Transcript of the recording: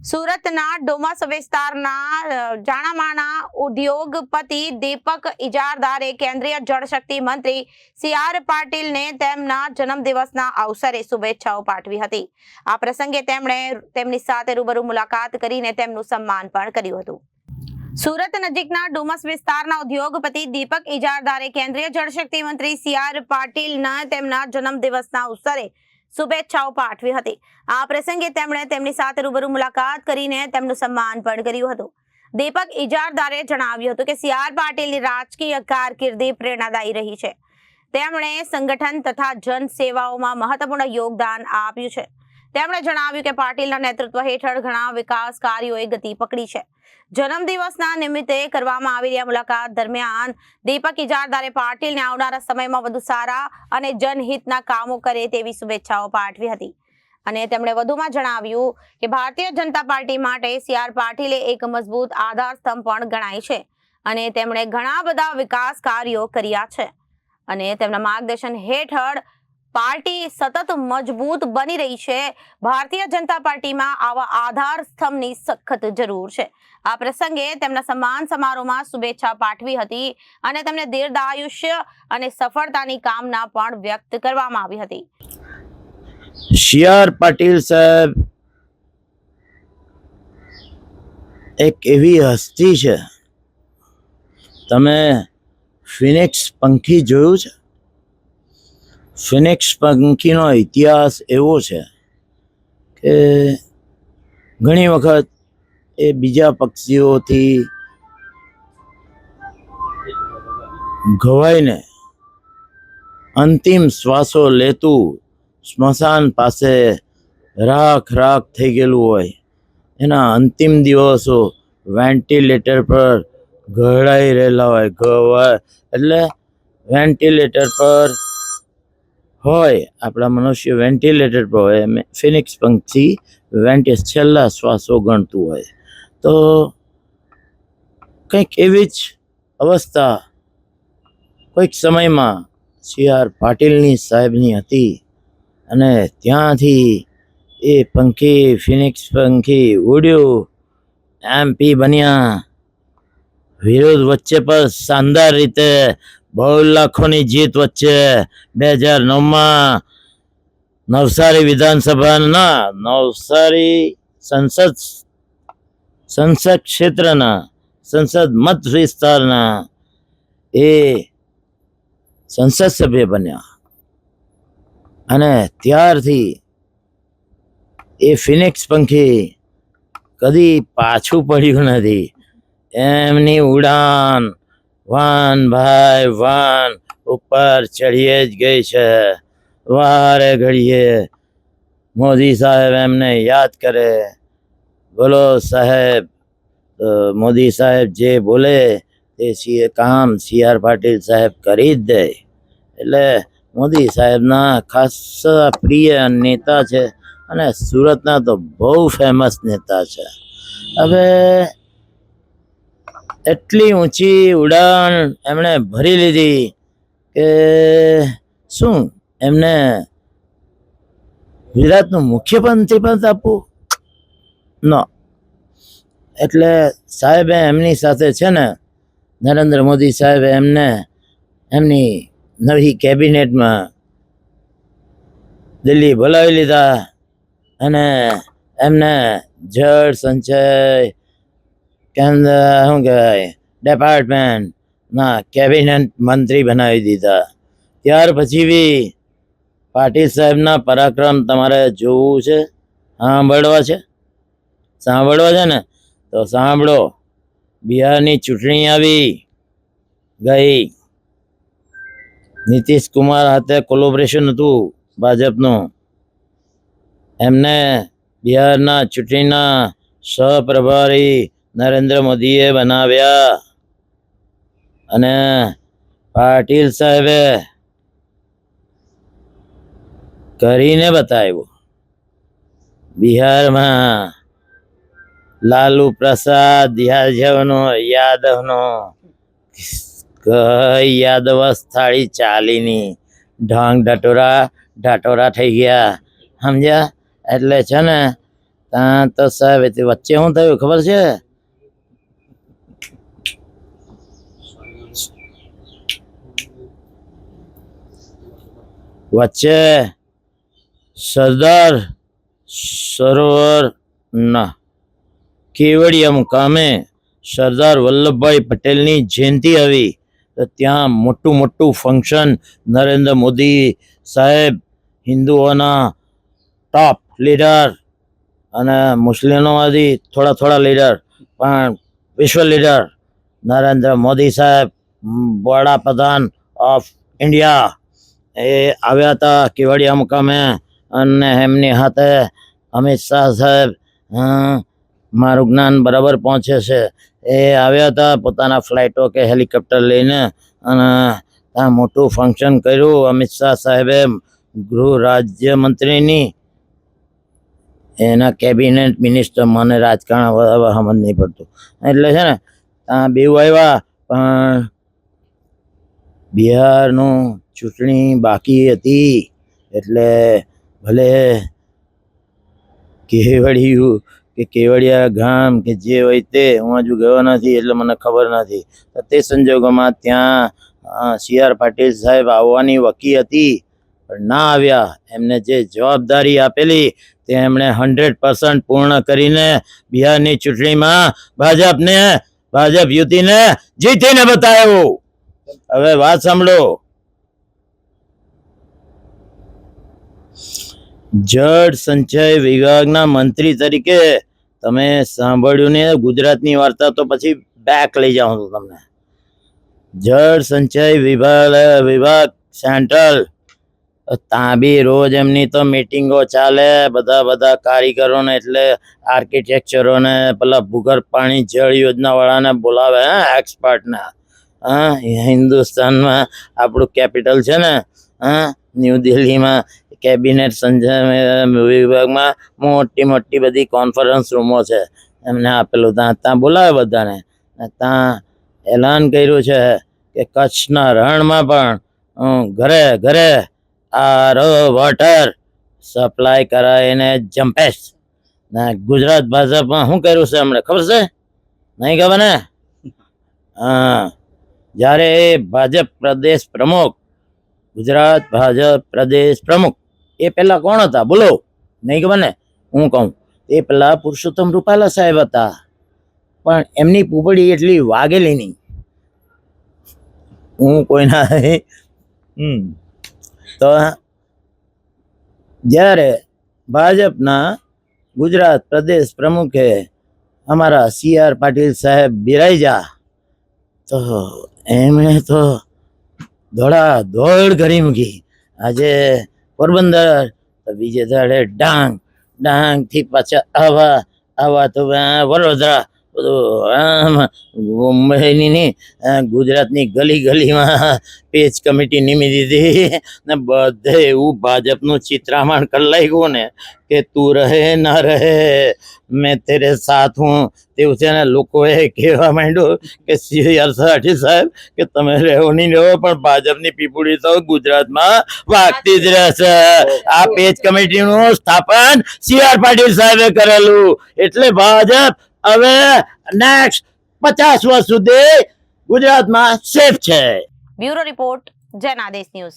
સુરતના ડોમસ વિસ્તારના જાણામાના ઉદ્યોગપતિ દીપક ઇજારદારે કેન્દ્રીય જળશક્તિ મંત્રી સી.આર. પાટીલને તેમના જન્મદિવસના અવસરે શુભેચ્છાઓ પાઠવી હતી. આ પ્રસંગે તેમણે તેમની સાથે રૂબરૂ મુલાકાત કરીને તેમનું સન્માન પણ કર્યું હતું. સુરત નજીકના ડુમસ વિસ્તારના ઉદ્યોગપતિ દીપક ઇજારદારે કેન્દ્રીય જળશક્તિ મંત્રી સી.આર. પાટીલના તેમના જન્મદિવસના અવસરે શુભેચ્છાઓ પાઠવી હતી. આ પ્રસંગે તેમણે તેમની સાથે રૂબરૂ મુલાકાત કરીને તેમનું સન્માન પણ કર્યું હતું. દીપક ઇજારદારે જણાવ્યું હતું કે સી.આર. પાટીલની રાજકીય કારકિર્દી પ્રેરણાદાયી રહી છે. તેમણે સંગઠન તથા જન સેવાઓમાં મહત્વપૂર્ણ યોગદાન આપ્યું છે. તેમણે જણાવ્યું કે પાટીલના નેતૃત્વ હેઠળ ઘણા વિકાસ કાર્યોએ ગતિ પકડી છે. જન્મદિવસના નિમિત્તે કરવામાં આવેલી આ મુલાકાત દરમિયાન દીપક ઇજારદારે પાટીલને આવનારા સમયમાં વધુ સારા અને જનહિતના કામો કરે તેવી શુભેચ્છાઓ પાઠવી હતી. અને તેમણે વધુમાં જણાવ્યું કે ભારતીય જનતા પાર્ટી માટે સી.આર. પાટીલે એક મજબૂત આધારસ્તંભ પણ ગણાય છે અને તેમણે ઘણા બધા વિકાસ કાર્યો કર્યા છે અને તેમના માર્ગદર્શન હેઠળ પાર્ટી સતત મજબૂત બની રહી છે. ભારતીય જનતા પાર્ટીમાં આવા આધાર સ્તંભની સખત જરૂર છે. આ પ્રસંગે તેમના સન્માન સમારોહમાં શુભેચ્છા પાઠવી હતી અને તેમને દીર્ઘાયુષ્ય અને સફળતાની કામના પણ વ્યક્ત કરવામાં આવી હતી. સી.આર. પાટીલ સાહેબ એક એવી હસ્તી છે. તમે ફિનિક્સ પંખી જોયું છે? ફિનિક્સ પંખીનો ઇતિહાસ એવો છે કે ઘણી વખત એ બીજા પક્ષીઓથી ઘવાઈને અંતિમ શ્વાસો લેતું સ્મશાન પાસે રાખ થઈ ગયેલું હોય, એના અંતિમ દિવસો વેન્ટિલેટર પર ઘડાઈ રહેલા હોય. એટલે વેન્ટિલેટર પર હોય, આપણા મનુષ્ય વેન્ટિલેટર પર હોય, ફિનિક્સ પંખી છેલ્લા શ્વાસો ગણતું હોય. તો કંઈક એવી જ અવસ્થા કોઈક સમયમાં સી.આર. પાટીલની સાહેબની હતી અને ત્યાંથી એ પંખી ફિનિક્સ પંખી ઉડ્યું, MP બન્યા. વિરોધ વચ્ચે પણ શાનદાર રીતે બહુ લાખોની જીત વચ્ચે 2009માં નવસારી વિધાનસભાના નવસારી સંસદ ક્ષેત્રના સંસદ મત વિસ્તારના એ સંસદ સભ્ય બન્યા અને ત્યારથી એ ફિનિક્સ પંખી કદી પાછું પડ્યું નથી. એમની ઉડાન વન ભાઈ વન ઉપર ચડીએ જ ગઈ છે. વારે ઘડીએ મોદી સાહેબ એમને યાદ કરે, બોલો સાહેબ, મોદી સાહેબ જે બોલે તે કામ સી.આર. પાટીલ સાહેબ કરી જ દે. એટલે મોદી સાહેબના ખાસ પ્રિય નેતા છે અને સુરતના તો બહુ ફેમસ નેતા છે. હવે એટલી ઊંચી ઉડાન એમણે ભરી લીધી કે શું એમને ગુજરાતનું મુખ્યમંત્રી પદ આપવું? ન. એટલે સાહેબે એમની સાથે છે ને, નરેન્દ્ર મોદી સાહેબે એમને એમની નવી કેબિનેટમાં દિલ્હી બોલાવી લીધા અને એમને જળ સંચય કેન્દ્ર શું કહેવાય ડિપાર્ટમેન્ટના કેબિનેટ મંત્રી બનાવી દીધા. ત્યાર પછી બી પાટીલ સાહેબના પરાક્રમ તમારે જોવું છે, સાંભળવા છે ને તો સાંભળો. બિહારની ચૂંટણી આવી ગઈ, નીતિશ કુમાર સાથે કોલેબોરેશન હતું ભાજપનું. એમને બિહારના ચૂંટણીના સહપ્રભારી નરેન્દ્ર મોદીએ બનાવ્યા અને પાટીલ સાહેબે કરીને બતાવ્યું. બિહારમાં લાલુ પ્રસાદ યાદવનો યાદવ સ્થાળી ચાલીની ઢાંગ ઢટોરા થઈ ગયા, સમજ્યા? એટલે છે ને ત્યાં તો સાહેબ તે વચ્ચે શું થયું ખબર છે? વચ્ચે સરદાર સરોવર ના કેવડિયા મુકામે સરદાર વલ્લભભાઈ પટેલની જયંતિ આવી, તો ત્યાં મોટું મોટું ફંક્શન નરેન્દ્ર મોદી સાહેબ, હિન્દુઓના ટોપ લીડર અને મુસ્લિમોમાંથી થોડા થોડા લીડર, પણ વિશ્વ લીડર નરેન્દ્ર મોદી સાહેબ, વડાપ્રધાન ઓફ ઇન્ડિયા, એ આવ્યા હતા કેવડિયા મુકામે. અને એમની હાથે અમિત શાહ સાહેબ, મારું જ્ઞાન બરાબર પહોંચે છે, એ આવ્યા હતા પોતાના ફ્લાઇટો કે હેલિકોપ્ટર લઈને, અને ત્યાં મોટું ફંક્શન કર્યું. અમિત શાહ સાહેબે ગૃહ રાજ્યમંત્રીની એના કેબિનેટ મિનિસ્ટર, મને રાજકારણ સમજ નહીં પડતું, એટલે છે ને ત્યાં બેઉ આવ્યા. પણ બિહારનું ચૂંટણી બાકી હતી, એટલે ભલે કેવડિયું કે કેવડિયા ગામ કે જે હોય તે, હું હજુ ગયો નથી એટલે મને ખબર નથી. તો તે સંજોગોમાં ત્યાં સી.આર. પાટીલ સાહેબ આવવાની વકી હતી, પણ ના આવ્યા. એમને જે જવાબદારી આપેલી તે એમણે 100% પૂર્ણ કરીને બિહારની ચૂંટણીમાં ભાજપ યુતિને જીતીને બતાવ્યું. હવે વાત સાંભળો. જળ સંચય વિભાગના મંત્રી તરીકે તમે સાંભળ્યું ને ગુજરાતની વાર્તા, તો પછી બેક લઈ જાઉં છું તમને. જળ સંચય વિભાગ સેન્ટ્રલ, ત્યાં બી રોજ એમની તો મીટિંગો ચાલે. બધા કારીગરોને એટલે આર્કિટેક્ચરોને, પેલા ભૂગર્ભ પાણી જળ યોજના વાળાને બોલાવે, એક્સપર્ટને. હિન્દુસ્તાનમાં આપણું કેપિટલ છે ને, ન્યૂ દિલ્હીમાં કેબિનેટ સંચય વિભાગમાં મોટી બધી કોન્ફરન્સ રૂમો છે, એમને આપેલું. ત્યાં બોલાવે બધાને. ત્યાં એલાન કર્યું છે કે કચ્છના રણમાં પણ ઘરે ઘરે આરો વોટર સપ્લાય કરાવીને જંપેશ. ગુજરાત ભાજપમાં શું કર્યું છે હમણાં ખબર છે? નહીં ખબર ને? જ્યારે ભાજપ પ્રદેશ પ્રમુખ, ગુજરાત ભાજપ પ્રદેશ પ્રમુખ, એ પેલા કોણ હતા બોલો? નહીં ખબર ને? હું કહું, એ પેલા પુરુષોત્તમ રૂપાલા સાહેબ હતા, પણ એમની પૂપડી એટલી વાગેલી નહીં. હું કોઈના તો જ્યારે ભાજપના ગુજરાત પ્રદેશ પ્રમુખે અમારા સી.આર. પાટીલ સાહેબ બિરાજા, તો એમણે તો દોડ કરી મૂકી. આજે પોરબંદર, તો બીજે દાડે ડાંગ થી પાછા આવા તો વડોદરા, બધું મુંબઈની ગુજરાતની ગલીમાં પેજ કમિટી નિમી દીધી ને બધે એવું ભાજપનું ચિત્રામણ કરી લાગ્યું ને કે તું રહે ના રહે મેં તેરે સાથ હું. તેવું છે ને, લોકોએ કહેવા માંડ્યું કે સી.આર. પાટીલ સાહેબ કે તમે રહેવો નહીં રહેવો, પણ ભાજપની પીપુડી તો ગુજરાતમાં વાગતી જ રહેશે. આ પેજ કમિટીનું સ્થાપન સી.આર. પાટીલ સાહેબે કરેલું, એટલે ભાજપ હવે નેક્સ્ટ 50 વર્ષ સુધી ગુજરાતમાં સેફ છે. Bureau report, Janadesh news.